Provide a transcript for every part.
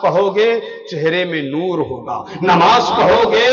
پڑھو گے چہرے میں نور ہوگا، نماز پڑھو گے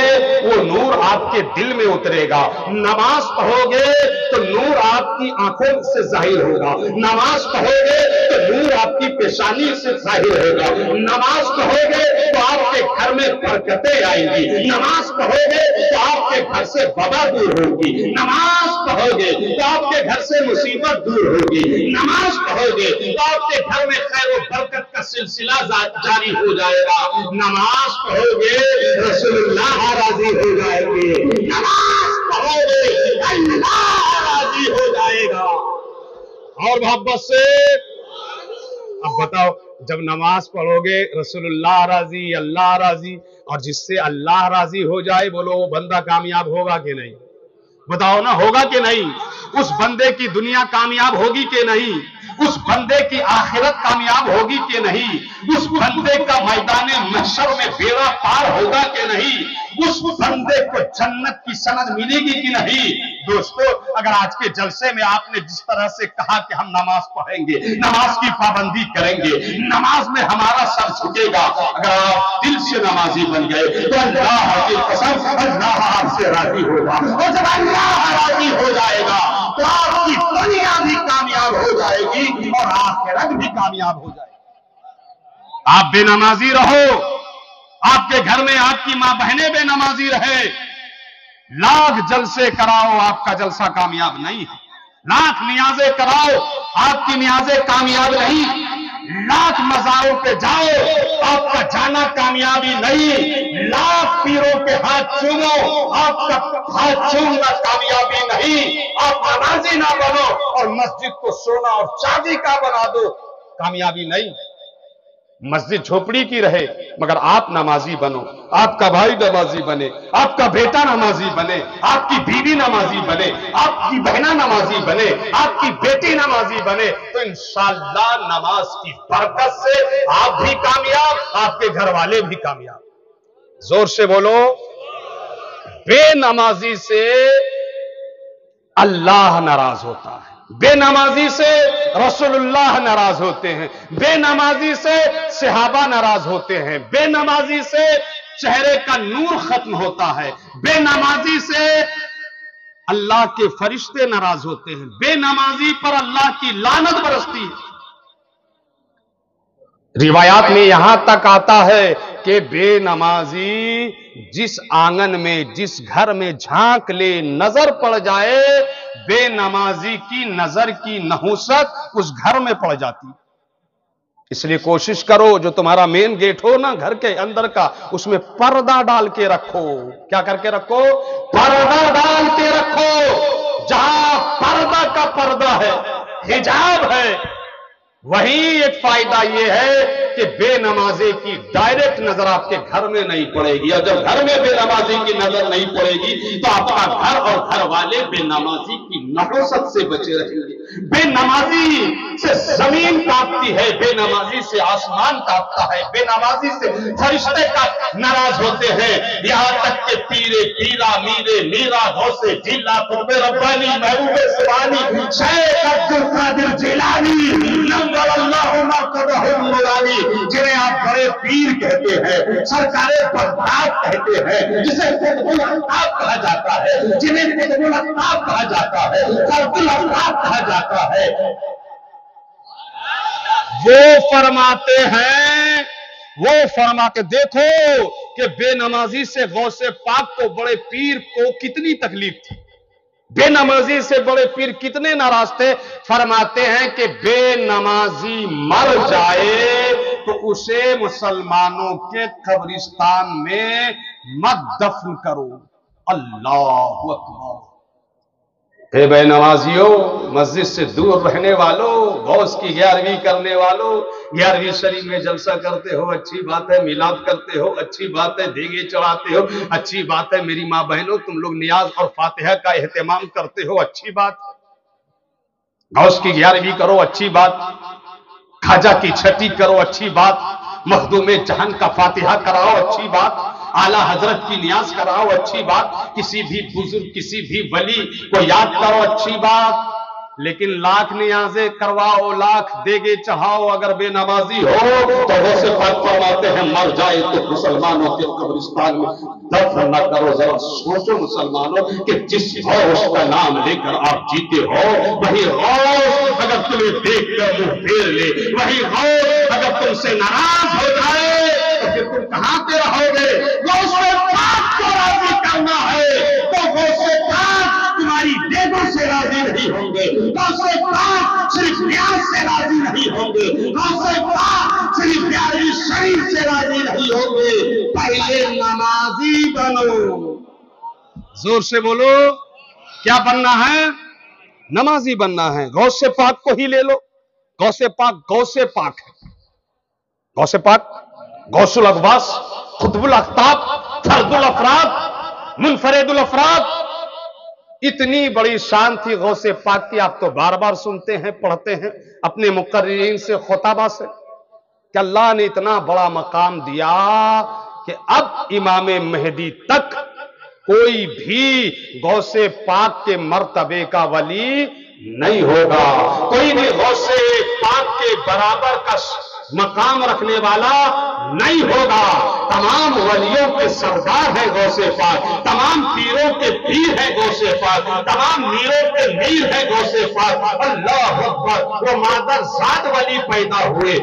وہ نور آپ کے دل میں اترے گا، نماز پڑھو گے تو نور آپ کی آنکھوں سے ظاہر ہوگا، نماز پڑھو گے تو نور آپ کی پیشانی سے ظاہر ہوگا، نماز پڑھو گے تو آپ کے گھر میں برکتیں آئیں گی، نماز پڑھو گے تو آپ کے گھر سے وبا دور ہوگی، نماز پڑھو گے تو آپ کے گھر سے مصیبت دور ہوگی، نماز پڑھو گے تو آپ کے گھر میں خیر و برکت کا سلسلہ جاری ہو جائے گا، نماز پڑھو گے رسول اللہ راضی ہو جائے گے، نماز پڑھو گے اللہ راضی ہو جائے گا۔ اور محبت سے اب بتاؤ، جب نماز پڑھو گے رسول اللہ راضی، اللہ راضی، اور جس سے اللہ راضی ہو جائے بولو وہ بندہ کامیاب ہوگا کہ نہیں؟ بتاؤ نا، ہوگا کہ نہیں؟ اس بندے کی دنیا کامیاب ہوگی کہ نہیں؟ اس بندے کی آخرت کامیاب ہوگی کہ نہیں؟ اس بندے کا میدان محشر میں بیڑا پار ہوگا کہ نہیں؟ اس بندے کو جنت کی سند ملے گی کہ نہیں؟ دوستو، اگر آج کے جلسے میں آپ نے جس طرح سے کہا کہ ہم نماز پڑھیں گے، نماز کی پابندی کریں گے، نماز میں ہمارا سر جھکے گا، اگر آپ دل سے نمازی بن گئے تو اللہ کی قسم اللہ آپ سے راضی ہوگا، اور جب اللہ راضی ہو جائے گا تو آپ کی دنیا بھی کامیاب ہو جائے گی اور آخرت بھی کامیاب ہو جائے گی۔ آپ بے نمازی رہو، آپ کے گھر میں آپ کی ماں بہنیں بے نمازی رہے، لاکھ جلسے کراؤ آپ کا جلسہ کامیاب نہیں ہے، لاکھ نیازیں کراؤ آپ کی نیازیں کامیاب نہیں، لاکھ مزاروں پہ جاؤ آپ کا جانا کامیابی نہیں، لاکھ پیروں کے ہاتھ چومو آپ کا ہاتھ چومنا کامیابی نہیں، آپ نمازی نہ بنو اور مسجد کو سونا اور چاندی کا بنا دو، کامیابی نہیں۔ مسجد جھوپڑی کی رہے مگر آپ نمازی بنو، آپ کا بھائی نمازی بنے، آپ کا بیٹا نمازی بنے، آپ کی بیوی نمازی بنے، آپ کی بہنہ نمازی بنے، آپ کی بیٹی نمازی بنے، تو انشاءاللہ نماز کی برکت سے آپ بھی کامیاب، آپ کے گھر والے بھی کامیاب۔ زور سے بولو، بے نمازی سے اللہ ناراض ہوتا ہے، بے نمازی سے رسول اللہ ناراض ہوتے ہیں، بے نمازی سے صحابہ ناراض ہوتے ہیں، بے نمازی سے چہرے کا نور ختم ہوتا ہے، بے نمازی سے اللہ کے فرشتے ناراض ہوتے ہیں، بے نمازی پر اللہ کی لعنت برستی ہے۔ روایات میں یہاں تک آتا ہے کہ بے نمازی جس آنگن میں جس گھر میں جھانک لے نظر پڑ جائے، بے نمازی کی نظر کی نحوست اس گھر میں پڑ جاتی۔ اس لیے کوشش کرو جو تمہارا مین گیٹ ہو نا گھر کے اندر کا، اس میں پردہ ڈال کے رکھو۔ کیا کر کے رکھو؟ پردہ ڈال کے رکھو۔ جہاں پردہ کا پردہ ہے، حجاب ہے، وہیں ایک فائدہ یہ ہے کہ بے نمازی کی ڈائریکٹ نظر آپ کے گھر میں نہیں پڑے گی، اور جب گھر میں بے نمازی کی نظر نہیں پڑے گی تو آپ کا گھر اور گھر والے بے نمازی کی نحوست سے بچے رہیں گے۔ بے نمازی سے زمین کانپتی ہے، بے نمازی سے آسمان کانپتا ہے، بے نمازی سے فرشتے کا ناراض ہوتے ہیں، یہاں تک کہ پیرے پیرا میرے میرا غوثے جیلا قطب ربانی محبوب سبحانی شیخ عبدالقادر جیلانی نور اللہ مرقدہ النورانی، جنہیں آپ بڑے پیر کہتے ہیں، سرکار بغداد کہتے ہیں، جسے قطب الافاق کہا جاتا ہے، جنہیں قطب الافاق کہا جاتا ہے، قطب الافاق کہا جاتا ہے، وہ فرماتے ہیں، وہ فرما کے دیکھو کہ بے نمازی سے غوث پاک کو بڑے پیر کو کتنی تکلیف تھی، بے نمازی سے بڑے پیر کتنے ناراض تھے۔ فرماتے ہیں کہ بے نمازی مر جائے تو اسے مسلمانوں کے قبرستان میں مت دفن کرو۔ اللہ اکبر۔ اے بے نمازیوں، مسجد سے دور رہنے والوں، غوث کی 11ویں کرنے والوں، 11ویں شریف میں جلسہ کرتے ہو، اچھی بات ہے، میلاد کرتے ہو، اچھی بات ہے، دیگے چڑھاتے ہو، اچھی بات ہے، میری ماں بہنوں تم لوگ نیاز اور فاتحہ کا اہتمام کرتے ہو، اچھی بات، غوث کی 11ویں کرو، اچھی بات، خواجہ کی چھٹی کرو، اچھی بات، مخدوم جہان کا فاتحہ کراؤ، اچھی بات، اعلیٰ حضرت کی نیاز کراؤ، اچھی بات، کسی بھی بزرگ کسی بھی ولی کو یاد کرو، اچھی بات، لیکن لاکھ نیازیں کرواؤ، لاکھ دیگے چڑھاؤ، اگر بے نمازی ہو تو غوث پاک فرماتے ہیں مر جائے تو مسلمانوں کے قبرستان میں دفن نہ کرو. ذرا سوچو مسلمانوں کہ جس غوث کا نام لے کر آپ جیتے ہو وہی غوث اگر تمہیں دیکھ کر منہ پھیر لے, وہی غوث اگر تم سے ناراض ہو جائے تو پھر تم کہاں پہ رہو گے؟ غوث پاک کو راضی کرنا ہے تو غوث پاک تمہاری دیگوں سے راضی نہیں ہوں گے. غوث پاک صرف نیاز سے راضی نہیں ہوں گے. غوث پاک صرف پیاری شریف سے راضی نہیں ہوں گے. پہلے نمازی بنو. زور سے بولو, کیا بننا ہے؟ نمازی بننا ہے. غوث پاک کو ہی لے لو. غوث پاک ہے. غوث پاک غوث الاغواث, قطب الاقطاب, فرد الافراد, منفرد الافراد. اتنی بڑی شان تھی غوث پاک کی, آپ تو بار بار سنتے ہیں, پڑھتے ہیں اپنے مقررین سے, خطبہ سے, کہ اللہ نے اتنا بڑا مقام دیا کہ اب امام مہدی تک کوئی بھی غوث پاک کے مرتبے کا ولی نہیں ہوگا. کوئی بھی غوث پاک کے برابر کا مقام رکھنے والا نہیں ہوگا. تمام ولیوں کے سردار ہے غوث پاک, تمام پیروں کے پیر ہے غوث پاک, تمام میروں کے میر ہے غوث پاک. اللہ اکبر. وہ مادر ذات ولی پیدا ہوئے